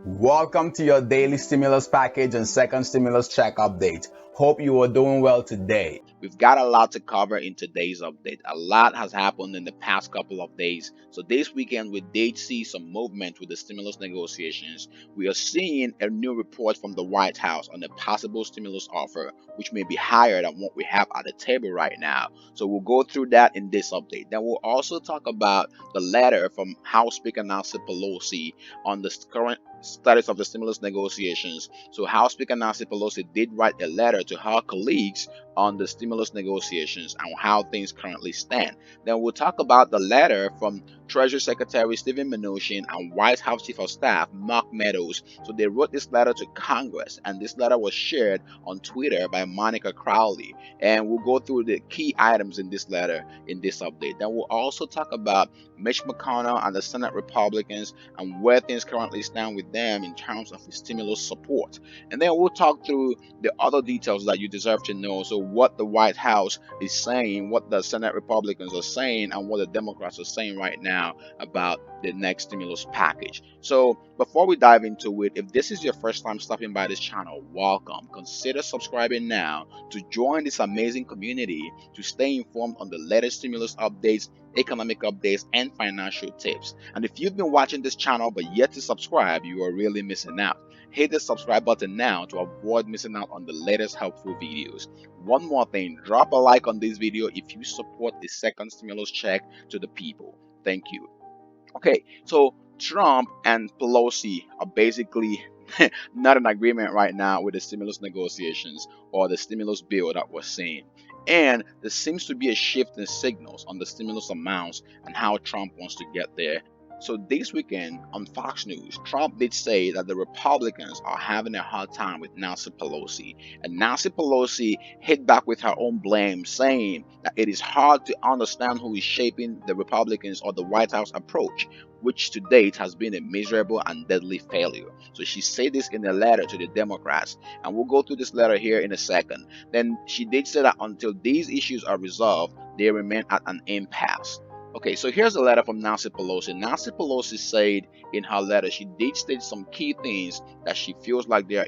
Welcome to your daily stimulus package and second stimulus check update. Hope you are doing well today. We've got a lot to cover in today's update. A lot has happened in the past couple of days. So this weekend we did see some movement with the stimulus negotiations. We are seeing a new report from the White House on a possible stimulus offer, which may be higher than what we have at the table right now. So we'll go through that in this update. Then we'll also talk about the letter from House Speaker Nancy Pelosi on the current status of the stimulus negotiations. So House Speaker Nancy Pelosi did write a letter to her colleagues on the stimulus negotiations and how things currently stand. Then we'll talk about the letter from Treasury Secretary Stephen Mnuchin and White House Chief of Staff Mark Meadows. So they wrote this letter to Congress, and this letter was shared on Twitter by Monica Crowley. And we'll go through the key items in this letter in this update. Then we'll also talk about Mitch McConnell and the Senate Republicans and where things currently stand with them in terms of stimulus support. And then we'll talk through the other details that you deserve to know. So, what the White House is saying, what the Senate Republicans are saying, and what the Democrats are saying right now about the next stimulus package. So, before we dive into it, if this is your first time stopping by this channel, welcome. Consider subscribing now to join this amazing community to stay informed on the latest stimulus updates, economic updates, and financial tips. And if you've been watching this channel but yet to subscribe, you are really missing out. Hit the subscribe button now to avoid missing out on the latest helpful videos. One more thing, drop a like on this video if you support the second stimulus check to the people. Thank you. Okay, so Trump and Pelosi are basically not in agreement right now with the stimulus negotiations or the stimulus bill that we're seeing. And there seems to be a shift in signals on the stimulus amounts and how Trump wants to get there. So this weekend on Fox News, Trump did say that the Republicans are having a hard time with Nancy Pelosi. And Nancy Pelosi hit back with her own blame, saying that it is hard to understand who is shaping the Republicans or the White House approach, which to date has been a miserable and deadly failure. So she said this in a letter to the Democrats, and we'll go through this letter here in a second. Then she did say that until these issues are resolved, they remain at an impasse. Okay, so here's a letter from Nancy Pelosi. Nancy Pelosi said in her letter she did state some key things that she feels like they are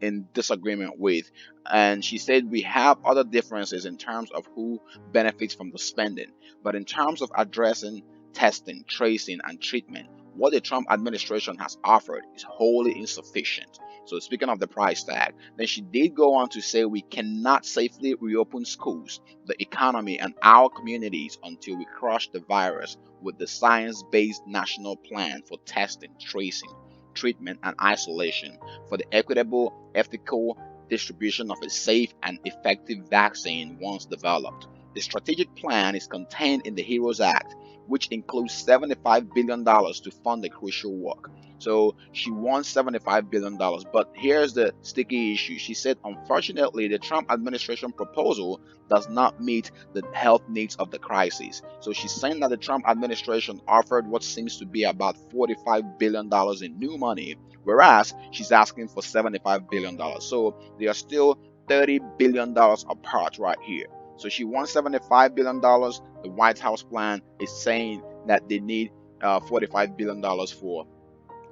in disagreement with, and she said we have other differences in terms of who benefits from the spending, but in terms of addressing testing, tracing, and treatment, what the Trump administration has offered is wholly insufficient. So, speaking of the price tag, then she did go on to say we cannot safely reopen schools, the economy, and our communities until we crush the virus with the science based national plan for testing, tracing, treatment, and isolation, for the equitable, ethical distribution of a safe and effective vaccine once developed. The strategic plan is contained in the HEROES Act, which includes $75 billion to fund the crucial work. So she wants $75 billion. But here's the sticky issue. She said, unfortunately, the Trump administration proposal does not meet the health needs of the crisis. So she's saying that the Trump administration offered what seems to be about $45 billion in new money, whereas she's asking for $75 billion. So they are still $30 billion apart right here. So she wants $75 billion. The White House plan is saying that they need $45 billion for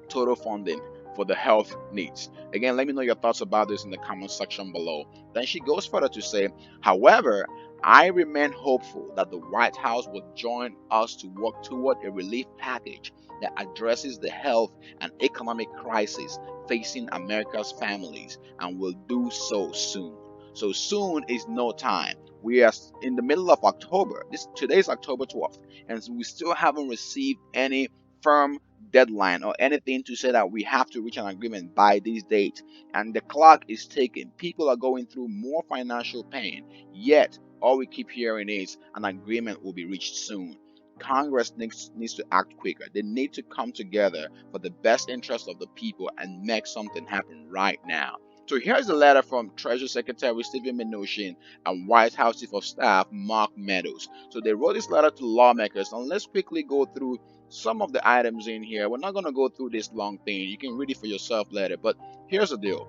total funding for the health needs. Again, let me know your thoughts about this in the comment section below. Then she goes further to say, however, I remain hopeful that the White House will join us to work toward a relief package that addresses the health and economic crisis facing America's families and will do so soon. So soon is no time. We are in the middle of October. Today's October 12th, and we still haven't received any firm deadline or anything to say that we have to reach an agreement by this date. And the clock is ticking. People are going through more financial pain. Yet, all we keep hearing is an agreement will be reached soon. Congress needs to act quicker. They need to come together for the best interest of the people and make something happen right now. So here's a letter from Treasury Secretary Stephen Mnuchin and White House Chief of Staff Mark Meadows. So they wrote this letter to lawmakers, and let's quickly go through some of the items in here. We're not going to go through this long thing. You can read it for yourself later, but here's the deal.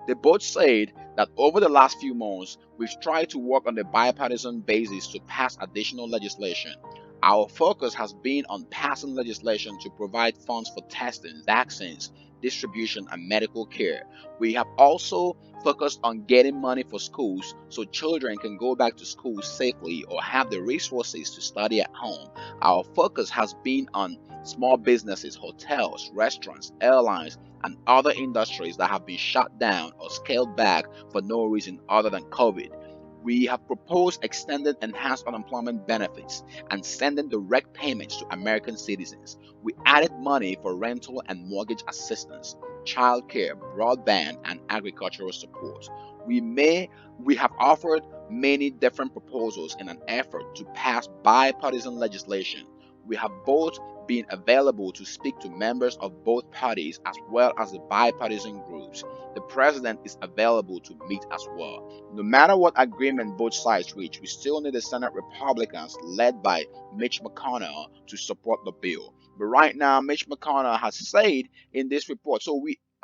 They both said that over the last few months, we've tried to work on a bipartisan basis to pass additional legislation. Our focus has been on passing legislation to provide funds for testing, vaccines, distribution, and medical care. We have also focused on getting money for schools so children can go back to school safely or have the resources to study at home. Our focus has been on small businesses, hotels, restaurants, airlines, and other industries that have been shut down or scaled back for no reason other than COVID. We have proposed extended enhanced unemployment benefits and sending direct payments to American citizens. We added money for rental and mortgage assistance, childcare, broadband, and agricultural support. We have offered many different proposals in an effort to pass bipartisan legislation. We have both been available to speak to members of both parties as well as the bipartisan groups. The president is available to meet as well. No matter what agreement both sides reach, we still need the Senate Republicans led by Mitch McConnell to support the bill. But right now, Mitch McConnell has said in this report,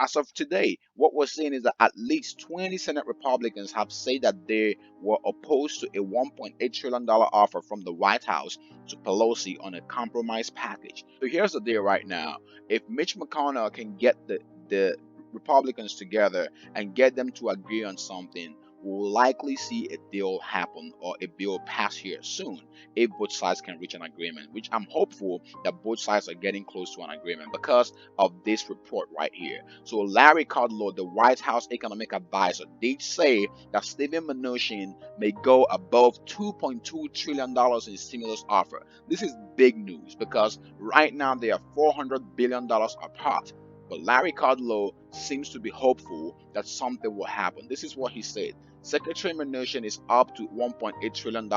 as of today, what we're seeing is that at least 20 Senate Republicans have said that they were opposed to a $1.8 trillion offer from the White House to Pelosi on a compromise package. So here's the deal right now. If Mitch McConnell can get the Republicans together and get them to agree on something, we'll likely see a deal happen or a bill pass here soon if both sides can reach an agreement, which I'm hopeful that both sides are getting close to an agreement because of this report right here. So Larry Kudlow, the White House economic advisor, did say that Steven Mnuchin may go above $2.2 trillion in stimulus offer. This is big news because right now they are $400 billion apart. But Larry Kudlow seems to be hopeful that something will happen. This is what he said. Secretary Mnuchin is up to $1.8 trillion.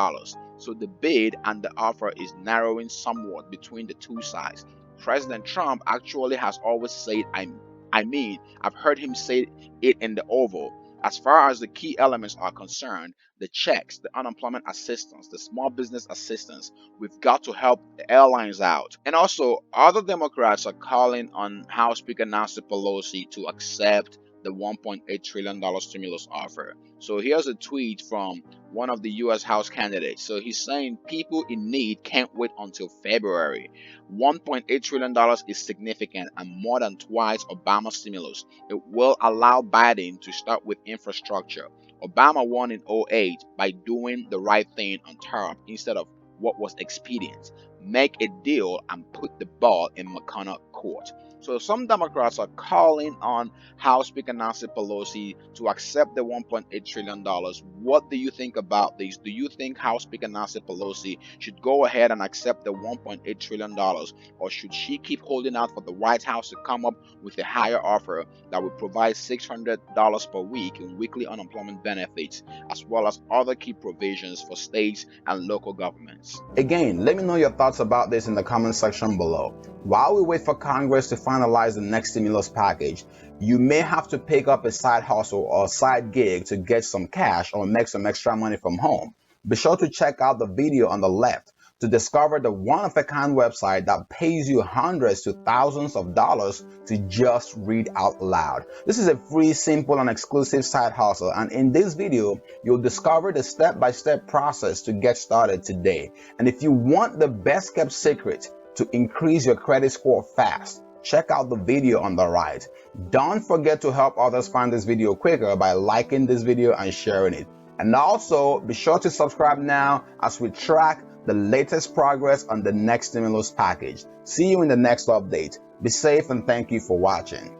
So the bid and the offer is narrowing somewhat between the two sides. President Trump actually has always said, I've heard him say it in the Oval. As far as the key elements are concerned, the checks, the unemployment assistance, the small business assistance, we've got to help the airlines out. And also, other Democrats are calling on House Speaker Nancy Pelosi to accept the $1.8 trillion stimulus offer. So here's a tweet from one of the U.S. House candidates. So he's saying people in need can't wait until February. $1.8 trillion is significant and more than twice Obama's stimulus. It will allow Biden to start with infrastructure. Obama won in 2008 by doing the right thing on tariff instead of what was expedient. Make a deal and put the ball in McConnell court. So some Democrats are calling on House Speaker Nancy Pelosi to accept the $1.8 trillion. What do you think about this? Do you think House Speaker Nancy Pelosi should go ahead and accept the $1.8 trillion, or should she keep holding out for the White House to come up with a higher offer that would provide $600 per week in weekly unemployment benefits, as well as other key provisions for states and local governments? Again, let me know your thoughts about this in the comment section below. While we wait for Congress to finalize the next stimulus package, you may have to pick up a side hustle or side gig to get some cash or make some extra money from home. Be sure to check out the video on the left to discover the one-of-a-kind website that pays you hundreds to thousands of dollars to just read out loud. This is a free, simple, and exclusive side hustle, and in this video, you'll discover the step-by-step process to get started today. And if you want the best-kept secret to increase your credit score fast, check out the video on the right. Don't forget to help others find this video quicker by liking this video and sharing it. And also, be sure to subscribe now as we track the latest progress on the next stimulus package. See you in the next update. Be safe and thank you for watching.